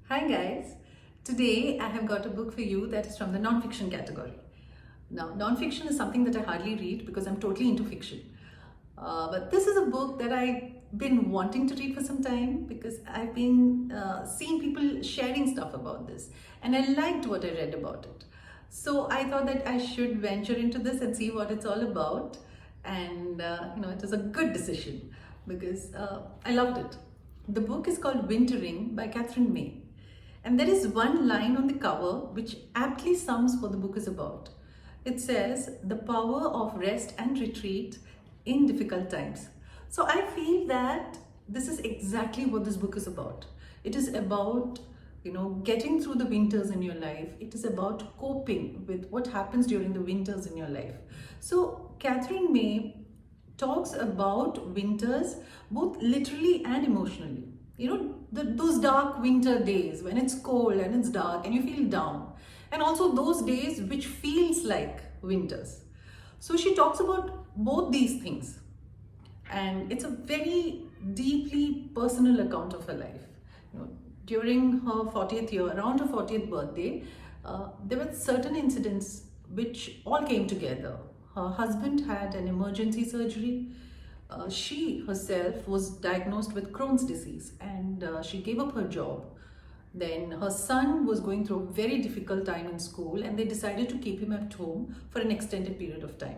Hi guys, today I have got a book for you that is from the non-fiction category. Now, non-fiction is something that I hardly read because I'm totally into fiction. But this is a book that I've been wanting to read for some time because I've been seeing people sharing stuff about this and I liked what I read about it. So I thought that I should venture into this and see what it's all about. And it was a good decision because I loved it. The book is called Wintering by Katherine May. And there is one line on the cover which aptly sums what the book is about. It says, the power of rest and retreat in difficult times. So I feel that this is exactly what this book is about. It is about, getting through the winters in your life. It is about coping with what happens during the winters in your life. So Katherine May talks about winters both literally and emotionally. Those dark winter days when it's cold and it's dark and you feel down, and also those days which feels like winters. So she talks about both these things, and it's a very deeply personal account of her life. During her 40th year, around her 40th birthday, there were certain incidents which all came together. Her husband had an emergency surgery. She herself was diagnosed with Crohn's disease and she gave up her job. Then her son was going through a very difficult time in school and they decided to keep him at home for an extended period of time.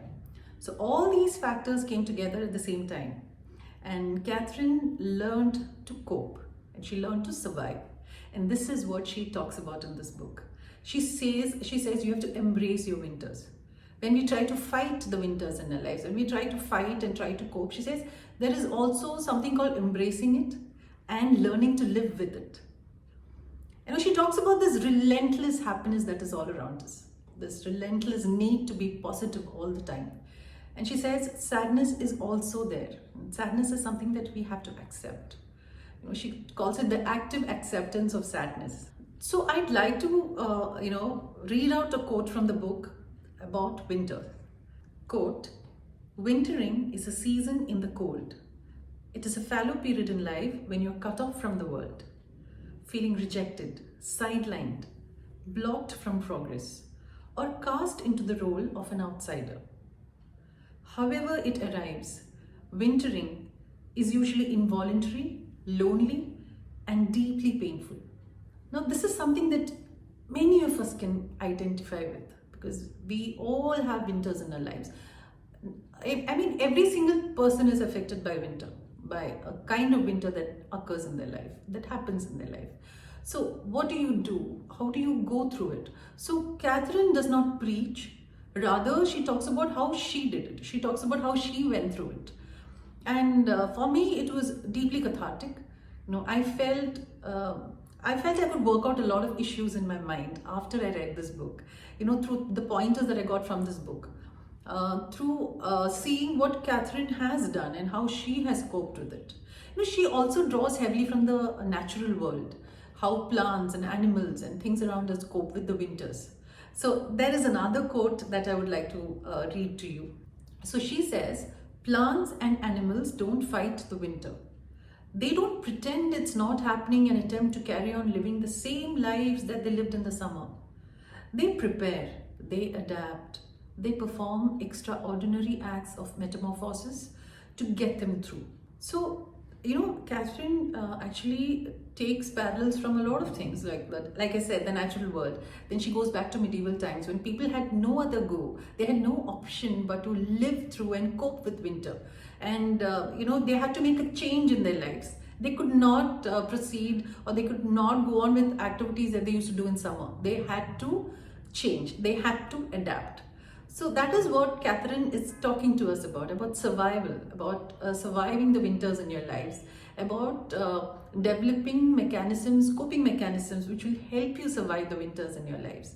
So all these factors came together at the same time. And Katherine learned to cope and she learned to survive. And this is what she talks about in this book. She says you have to embrace your winters. When we try to fight the winters in our lives, when we try to fight and try to cope, she says there is also something called embracing it and learning to live with it. She talks about this relentless happiness that is all around us, this relentless need to be positive all the time. And she says sadness is also there. Sadness is something that we have to accept. She calls it the active acceptance of sadness. So I'd like to, read out a quote from the book about winter. Quote, wintering is a season in the cold. It is a fallow period in life when you're cut off from the world, feeling rejected, sidelined, blocked from progress, or cast into the role of an outsider. However it arrives, wintering is usually involuntary, lonely, and deeply painful. Now, this is something that many of us can identify with because we all have winters in our lives. I mean, every single person is affected by winter, by a kind of winter that occurs in their life, that happens in their life. So what do you do? How do you go through it? So Katherine does not preach. Rather, she talks about how she did it. She talks about how she went through it. And for me, it was deeply cathartic. I felt I could work out a lot of issues in my mind after I read this book, through the pointers that I got from this book, through seeing what Katherine has done and how she has coped with it. She also draws heavily from the natural world, how plants and animals and things around us cope with the winters. So there is another quote that I would like to read to you. So she says, plants and animals don't fight the winter. They don't pretend it's not happening and attempt to carry on living the same lives that they lived in the summer. They prepare, they adapt, they perform extraordinary acts of metamorphosis to get them through. So, Katherine actually takes parallels from a lot of things like that. Like I said, the natural world. Then she goes back to medieval times when people had no other go. They had no option but to live through and cope with winter. And, they had to make a change in their lives. They could not proceed or they could not go on with activities that they used to do in summer. They had to change. They had to adapt. So that is what Katherine is talking to us about survival, about surviving the winters in your lives, about developing mechanisms, coping mechanisms, which will help you survive the winters in your lives.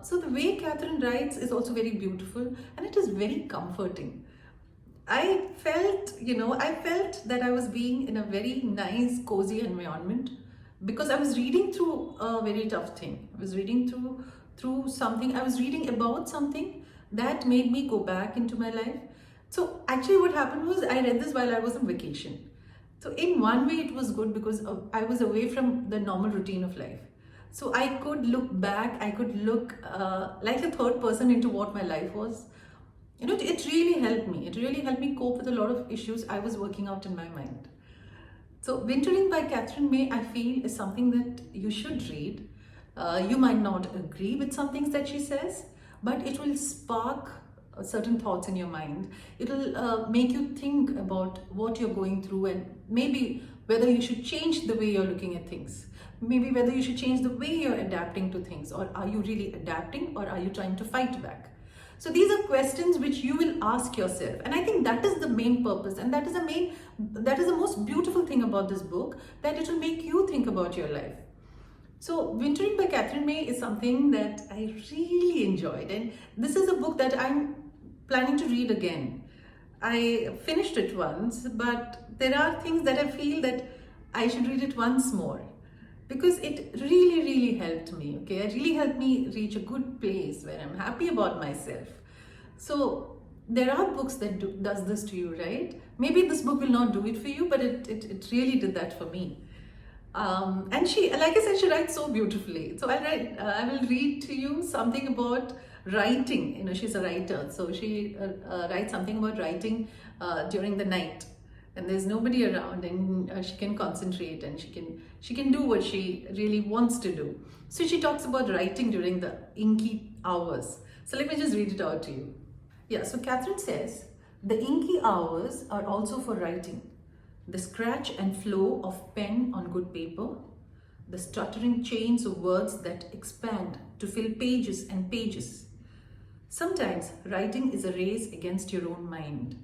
So the way Katherine writes is also very beautiful and it is very comforting. I felt that I was being in a very nice, cozy environment because I was reading through a very tough thing. I was reading through something. I was reading about something that made me go back into my life. So actually what happened was I read this while I was on vacation. So in one way it was good because I was away from the normal routine of life. So I could look back, I could look like a third person into what my life was. It really helped me. It really helped me cope with a lot of issues I was working out in my mind. So Wintering by Katherine May, I feel, is something that you should read. You might not agree with some things that she says, but it will spark certain thoughts in your mind. It'll make you think about what you're going through and maybe whether you should change the way you're looking at things. Maybe whether you should change the way you're adapting to things, or are you really adapting, or are you trying to fight back? So these are questions which you will ask yourself, and I think that is the main purpose, and that is the most beautiful thing about this book, that it will make you think about your life. So Wintering by Katherine May is something that I really enjoyed, and this is a book that I'm planning to read again. I finished it once, but there are things that I feel that I should read it once more, because it really helped me. Okay, it really helped me reach a good place where I'm happy about myself. So there are books that does this to you, right? Maybe this book will not do it for you, but it really did that for me. And she, like I said, she writes so beautifully. So I will read to you something about writing. She's a writer, so she writes something about writing during the night, and there's nobody around, and she can concentrate, and she can do what she really wants to do. So she talks about writing during the inky hours. So let me just read it out to you. Yeah, so Katherine says, the inky hours are also for writing. The scratch and flow of pen on good paper, the stuttering chains of words that expand to fill pages and pages. Sometimes writing is a race against your own mind,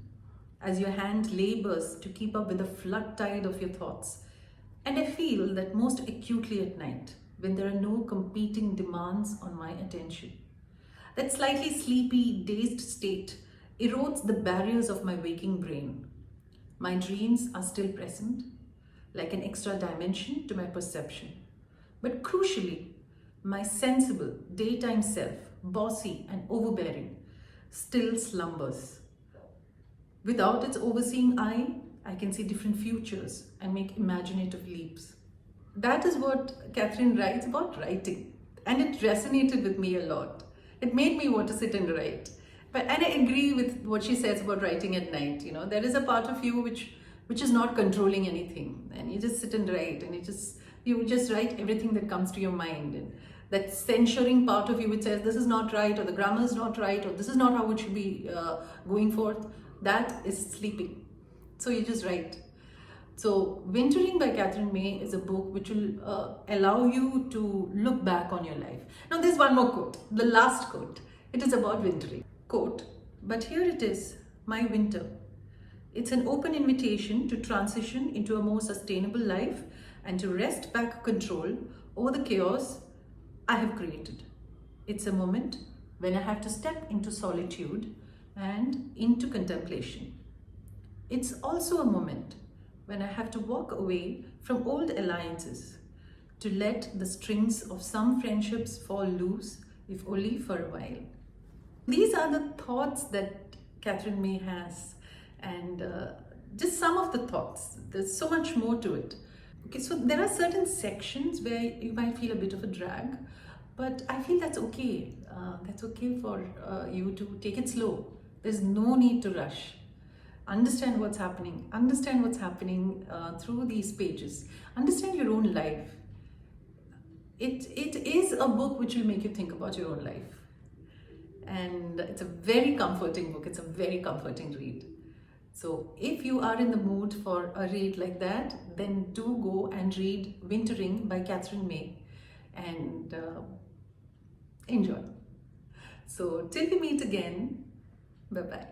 as your hand labors to keep up with the flood tide of your thoughts. And I feel that most acutely at night, when there are no competing demands on my attention. That slightly sleepy, dazed state erodes the barriers of my waking brain. My dreams are still present, like an extra dimension to my perception. But crucially, my sensible, daytime self, bossy and overbearing, still slumbers. Without its overseeing eye, I can see different futures and make imaginative leaps. That is what Katherine writes about writing, and it resonated with me a lot. It made me want to sit and write. And I agree with what she says about writing at night. There is a part of you which is not controlling anything, and you just sit and write, and you just write everything that comes to your mind. And that censuring part of you which says this is not right, or the grammar is not right, or this is not how it should be going forth, that is sleeping. So you just write. So Wintering by Katherine May is a book which will allow you to look back on your life. Now there's one more quote, the last quote. It is about wintering. Quote, but here it is, my winter. It's an open invitation to transition into a more sustainable life and to wrest back control over the chaos I have created. It's a moment when I have to step into solitude and into contemplation. It's also a moment when I have to walk away from old alliances, to let the strings of some friendships fall loose, if only for a while. These are the thoughts that Katherine May has, and just some of the thoughts. There's so much more to it. Okay, so there are certain sections where you might feel a bit of a drag, but I feel that's okay. That's okay for you to take it slow. There's no need to rush. Understand what's happening. Understand what's happening through these pages. Understand your own life. It is a book which will make you think about your own life. And it's a very comforting book. It's a very comforting read. So if you are in the mood for a read like that, then do go and read Wintering by Katherine May and enjoy. So till we meet again, bye-bye.